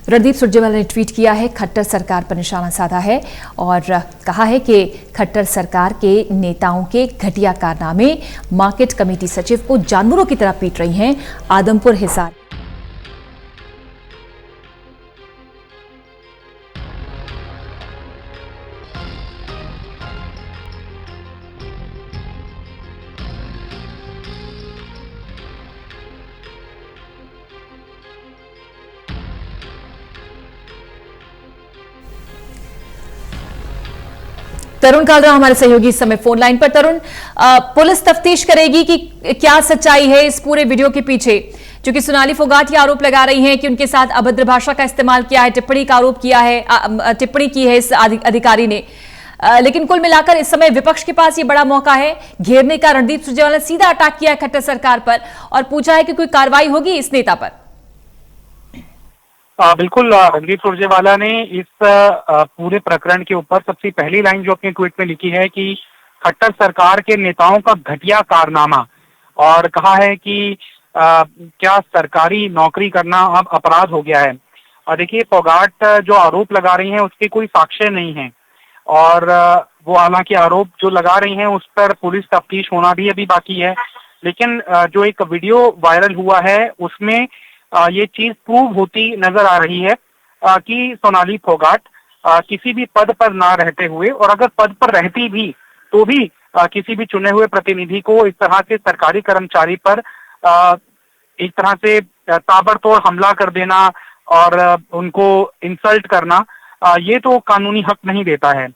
रणदीप सुरजेवाला ने ट्वीट किया है, खट्टर सरकार पर निशाना साधा है और कहा है कि खट्टर सरकार के नेताओं के घटिया कारनामे, मार्केट कमेटी सचिव को जानवरों की तरह पीट रही हैं। आदमपुर हिसार तरुण कालरा हमारे सहयोगी इस समय फोन लाइन पर। तरुण, पुलिस तफ्तीश करेगी कि क्या सच्चाई है इस पूरे वीडियो के पीछे, क्योंकि सोनाली फोगाट ये आरोप लगा रही हैं कि उनके साथ अभद्र भाषा का इस्तेमाल किया है, टिप्पणी का आरोप किया है, टिप्पणी की है इस अधिकारी ने। लेकिन कुल मिलाकर इस समय विपक्ष के पास ये बड़ा मौका है घेरने का। रणदीप सुरजेवाला ने सीधा अटैक किया है खट्टर सरकार पर और पूछा है कि कोई कार्रवाई होगी इस नेता पर। बिल्कुल, रणदीप सुरजेवाला ने इस पूरे प्रकरण के ऊपर सबसे पहली लाइन जो अपने ट्वीट में लिखी है कि खट्टर सरकार के नेताओं का घटिया कारनामा, और कहा है कि क्या सरकारी नौकरी करना अब अपराध हो गया है। और देखिए, फोगाट जो आरोप लगा रही हैं उसके कोई साक्ष्य नहीं है और वो हालांकि आरोप जो लगा रही हैं उस पर पुलिस तफ्तीश होना भी अभी बाकी है। लेकिन जो एक वीडियो वायरल हुआ है उसमें ये चीज प्रूव होती नजर आ रही है कि सोनाली फोगाट किसी भी पद पर ना रहते हुए, और अगर पद पर रहती भी तो भी किसी भी चुने हुए प्रतिनिधि को इस तरह से सरकारी कर्मचारी पर एक तरह से ताबड़तोड़ हमला कर देना और उनको इंसल्ट करना, ये तो कानूनी हक नहीं देता है।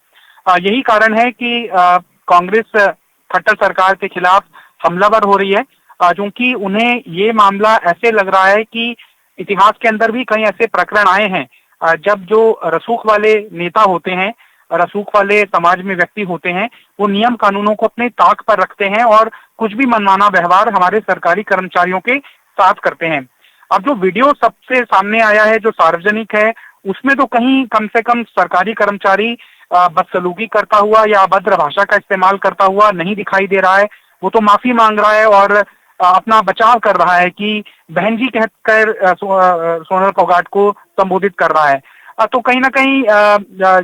यही कारण है कि कांग्रेस खट्टर सरकार के खिलाफ हमलावर हो रही है, क्योंकि उन्हें ये मामला ऐसे लग रहा है कि इतिहास के अंदर भी कई ऐसे प्रकरण आए हैं जब जो रसूख वाले नेता होते हैं, रसूख वाले समाज में व्यक्ति होते हैं, वो नियम कानूनों को अपने ताक पर रखते हैं और कुछ भी मनमाना व्यवहार हमारे सरकारी कर्मचारियों के साथ करते हैं। अब जो वीडियो सबसे सामने आया है जो सार्वजनिक है, उसमें तो कहीं कम से कम सरकारी कर्मचारी बदसलूकी करता हुआ या अभद्र भाषा का इस्तेमाल करता हुआ नहीं दिखाई दे रहा है। वो तो माफी मांग रहा है और अपना बचाव कर रहा है कि बहन जी कहकर सोनल फोगाट को संबोधित कर रहा है। तो कहीं ना कहीं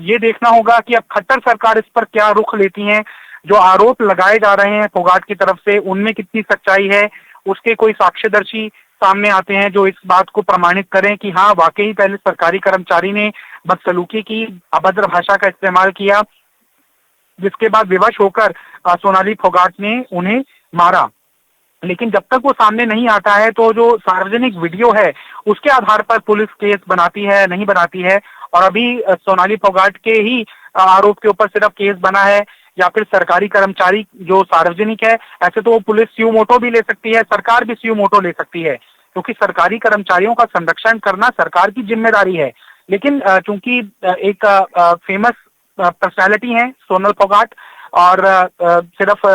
ये देखना होगा कि अब खट्टर सरकार इस पर क्या रुख लेती है। जो आरोप लगाए जा रहे हैं फोगाट की तरफ से, उनमें कितनी सच्चाई है, उसके कोई साक्ष्यदर्शी सामने आते हैं जो इस बात को प्रमाणित करें कि हाँ वाकई पहले सरकारी कर्मचारी ने बदसलूकी की, अभद्र भाषा का इस्तेमाल किया, जिसके बाद विवश होकर सोनाली फोगाट ने उन्हें मारा। लेकिन जब तक वो सामने नहीं आता है तो जो सार्वजनिक वीडियो है उसके आधार पर पुलिस केस बनाती है नहीं बनाती है। और अभी सोनाली फोगाट के ही आरोप के ऊपर सिर्फ केस बना है या फिर सरकारी कर्मचारी जो सार्वजनिक है, ऐसे तो पुलिस स्यू मोटो भी ले सकती है, सरकार भी स्यू मोटो ले सकती है, क्योंकि सरकारी कर्मचारियों का संरक्षण करना सरकार की जिम्मेदारी है। लेकिन चूंकि एक फेमस पर्सनैलिटी है सोनल फोगाट और सिर्फ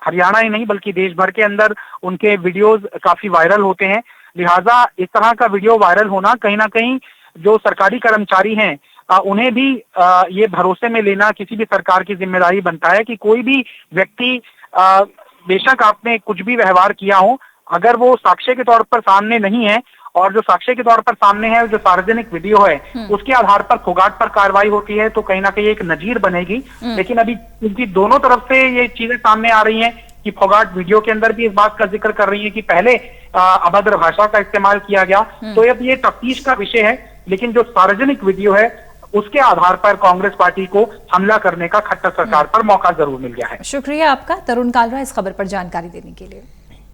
हरियाणा ही नहीं बल्कि देश भर के अंदर उनके वीडियोस काफी वायरल होते हैं, लिहाजा इस तरह का वीडियो वायरल होना कहीं ना कहीं जो सरकारी कर्मचारी हैं उन्हें भी ये भरोसे में लेना किसी भी सरकार की जिम्मेदारी बनता है कि कोई भी व्यक्ति बेशक आपने कुछ भी व्यवहार किया हो, अगर वो साक्ष्य के तौर पर सामने नहीं है और जो साक्ष्य के तौर पर सामने है जो सार्वजनिक वीडियो है उसके आधार पर फोगाट पर कार्रवाई होती है तो कहीं ना कहीं एक नजीर बनेगी। लेकिन अभी क्योंकि दोनों तरफ से ये चीजें सामने आ रही हैं कि फोगाट वीडियो के अंदर भी इस बात का जिक्र कर रही है कि पहले अभद्र भाषा का इस्तेमाल किया गया, तो अब ये तफ्तीश का विषय है। लेकिन जो सार्वजनिक वीडियो है उसके आधार पर कांग्रेस पार्टी को हमला करने का खट्टर सरकार पर मौका जरूर मिल गया है। शुक्रिया आपका तरुण कालरा इस खबर पर जानकारी देने के लिए।